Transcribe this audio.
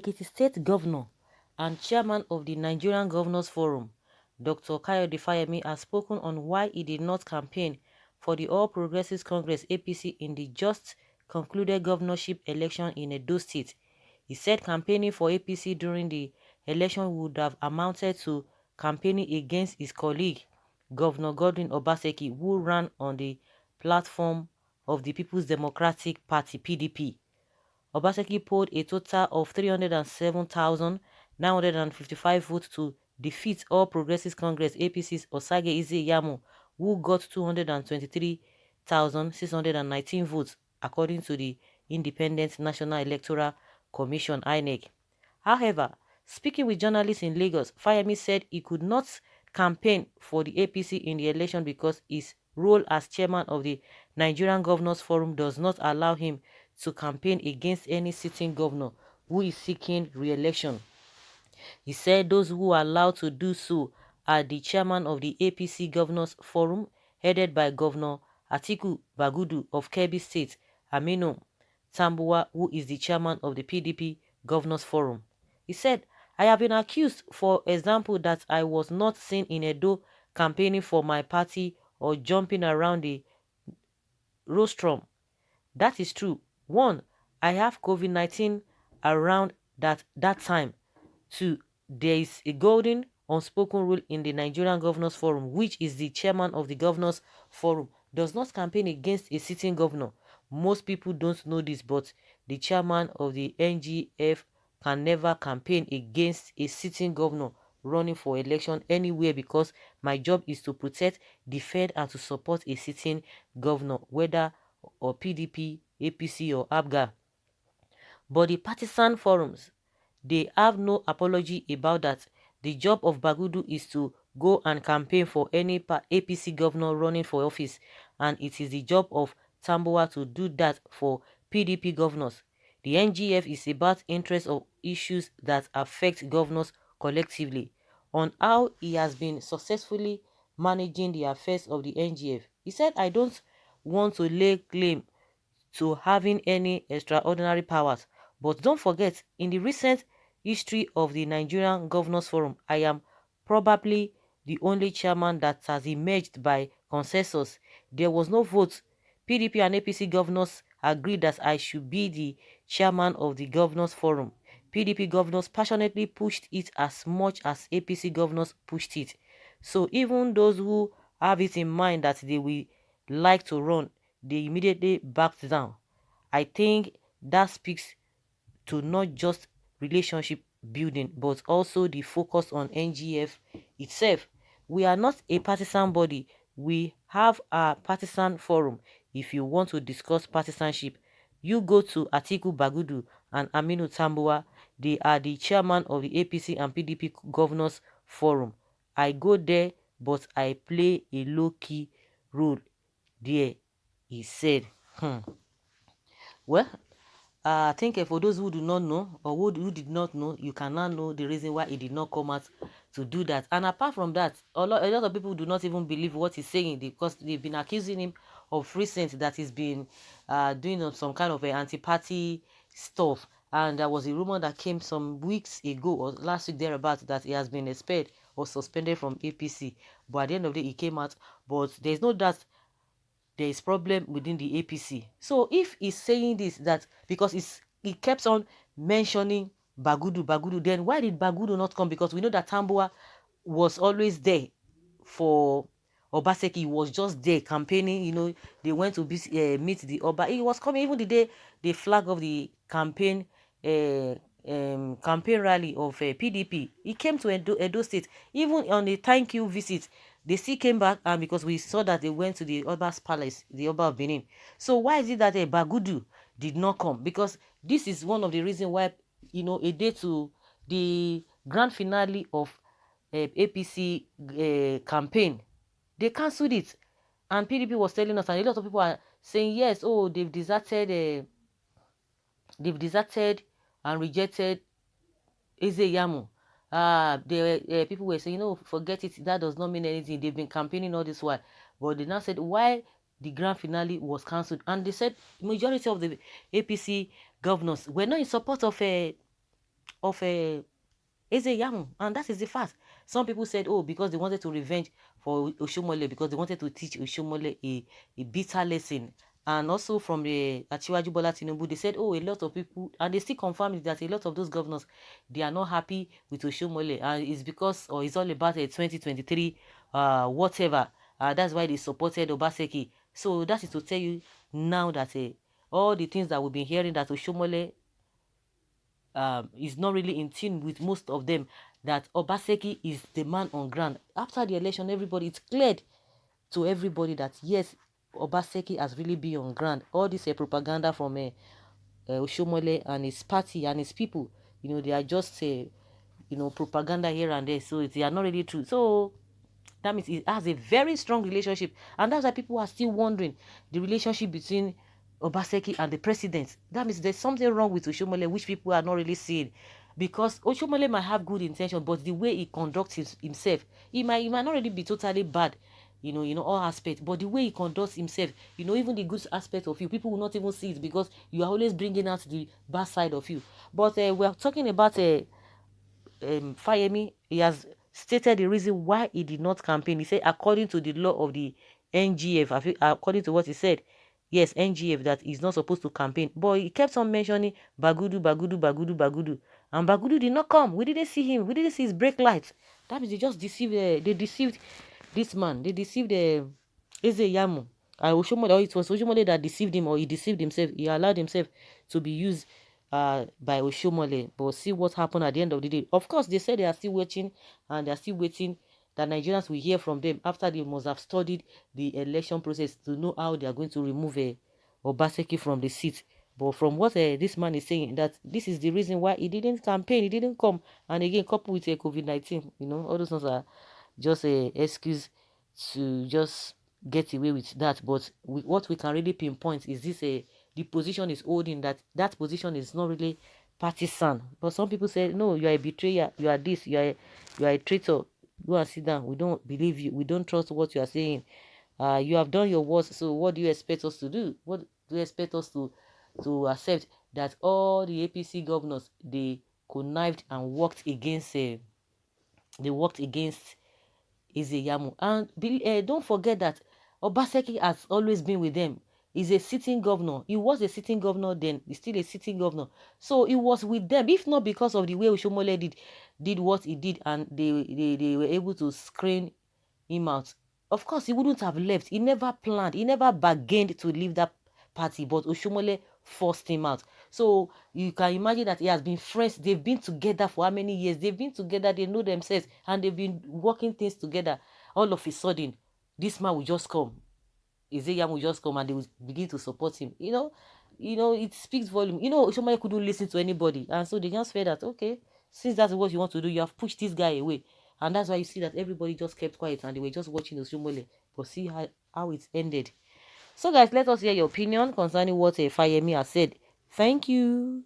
Ekiti State Governor and Chairman of the Nigerian Governors Forum, Dr. Fayemi, has spoken on why he did not campaign for the All Progressives Congress (APC) in the just concluded governorship election in Edo State. He said campaigning for APC during the election would have amounted to campaigning against his colleague, Governor Godwin Obaseki, who ran on the platform of the People's Democratic Party (PDP). Obaseki polled a total of 307,955 votes to defeat All Progressives Congress (APC's) Osage Iyamu, who got 223,619 votes, according to the Independent National Electoral Commission (INEC). However, speaking with journalists in Lagos, Fayemi said he could not campaign for the APC in the election because his role as chairman of the Nigerian Governors Forum does not allow him to campaign against any sitting governor who is seeking re-election. He said those who are allowed to do so are the chairman of the APC Governors Forum, headed by Governor Atiku Bagudu of Kebbi State, Aminu Tambuwa, who is the chairman of the PDP Governors Forum. He said, I have been accused, for example, that I was not seen in Edo campaigning for my party or jumping around the rostrum. That is true. One, I have COVID-19 around that time. Two, there is a golden unspoken rule in the Nigerian Governors Forum, which is the chairman of the Governors Forum does not campaign against a sitting governor. Most people don't know this, but the chairman of the NGF can never campaign against a sitting governor running for election anywhere, because my job is to protect, defend, and to support a sitting governor, whether or PDP, APC, or ABGA. But the partisan forums, they have no apology about that. The job of Bagudu is to go and campaign for any APC governor running for office, and it is the job of Tambuwa to do that for PDP governors. The NGF is about interests of issues that affect governors collectively. On how he has been successfully managing the affairs of the NGF, he said, I don't want to lay claim to having any extraordinary powers, but don't forget, in the recent history of the Nigerian Governors Forum, I am probably the only chairman that has emerged by consensus. There was no vote. PDP and APC governors agreed that I should be the chairman of the Governors Forum. PDP governors passionately pushed it as much as APC governors pushed it. So even those who have it in mind that they will like to run, they immediately backed down. I think that speaks to not just relationship building, but also the focus on NGF itself. We are not a partisan body. We have a partisan forum. If you want to discuss partisanship, you go to Atiku Bagudu and Aminu Tambuwa. They are the chairman of the APC and PDP Governors Forum. I go there, but I play a low-key role there, he said. Well, I think for those who do not know, or who did not know, you can now know the reason why he did not come out to do that. And apart from that, a lot of people do not even believe what he's saying, because they've been accusing him of recent that he's been doing some kind of anti-party stuff. And there was a rumor that came some weeks ago or last week thereabouts that he has been expelled or suspended from APC. But at the end of the day, he came out. But there's no doubt there is problem within the APC. So if he's saying this, that because he kept on mentioning Bagudu, then why did Bagudu not come? Because we know that Tambuwa was always there for Obaseki. He was just there campaigning. You know, they went to meet the Oba. He was coming even the day the flag of the campaign campaign rally of PDP. He came to Edo State. Even on the thank you visit, they still came back, and because we saw that they went to the Oba's palace, the Oba of Benin. So why is it that Bagudu did not come? Because this is one of the reasons why, you know, a day to the grand finale of APC campaign, they cancelled it. And PDP was telling us, and a lot of people are saying, yes, oh, they've deserted and rejected Iyamu. People were saying, no, forget it, that does not mean anything. They've been campaigning all this while. But they now said why the grand finale was cancelled. And they said majority of the APC governors were not in support of of Iyamu, and that is the fact. Some people said, oh, because they wanted to revenge for Oshiomole, because they wanted to teach Oshiomole a bitter lesson. And also from the Achiwaju Bola Tinubu, they said, oh, a lot of people, and they still confirmed it, that a lot of those governors, they are not happy with Oshiomole, and it's because, or it's all about a 2023, whatever. That's why they supported Obaseki. So that is to tell you now that all the things that we've been hearing, that Oshiomole is not really in tune with most of them, that Obaseki is the man on ground. After the election, everybody, it's cleared to everybody that yes, Obaseki has really been on ground. All this propaganda from Oshiomole and his party and his people, they are just propaganda here and there, so they are not really true. So that means it has a very strong relationship, and that's why people are still wondering the relationship between Obaseki and the president. That means there's something wrong with Oshiomole which people are not really seeing, because Oshiomole might have good intention, but the way he conducts himself, he might not really be totally bad, all aspects, but the way he conducts himself, even the good aspect of you, people will not even see it, because you are always bringing out the bad side of you. But we're talking about Fayemi. He has stated the reason why he did not campaign. He said, according to the law of the NGF, according to what he said, yes, NGF, that he's not supposed to campaign. But he kept on mentioning Bagudu, Bagudu, Bagudu, Bagudu. And Bagudu did not come. We didn't see him. We didn't see his brake lights. That means they just deceived, they deceived this man. They deceived Iyamu. Oshiomole, or it was Oshiomole that deceived him, or he deceived himself. He allowed himself to be used by Oshiomole. But see what happened at the end of the day. Of course, they said they are still waiting, and they are still waiting that Nigerians will hear from them after they must have studied the election process to know how they are going to remove Obaseki from the seat. But from what this man is saying, that this is the reason why he didn't campaign, he didn't come. And again, coupled with COVID-19, all those ones are just a excuse to just get away with that. But what we can really pinpoint is this: the position is holding, that position is not really partisan. But some people say, no, you are a betrayer, you are this, you are a traitor. Go and sit down. We don't believe you. We don't trust what you are saying. You have done your worst. So what do you expect us to do? What do you expect us to accept that all the APC governors, they connived and worked against Iyamu? And don't forget that Obaseki has always been with them. He's a sitting governor. He was a sitting governor then. He's still a sitting governor. So he was with them. If not because of the way Oshiomole did what he did, and they were able to screen him out, of course he wouldn't have left. He never planned. He never bargained to leave that party, but Oshiomole forced him out. So you can imagine that he has been friends. They've been together for how many years? They've been together. They know themselves, and they've been working things together. All of a sudden, this man will just come. Iyamu will just come, and they will begin to support him. It speaks volume. Oshiomole couldn't listen to anybody, and so they just felt that, okay, since that's what you want to do, you have pushed this guy away. And that's why you see that everybody just kept quiet, and they were just watching Oshiomole. But see how it ended. So guys, let us hear your opinion concerning what Fayemi has said. Thank you.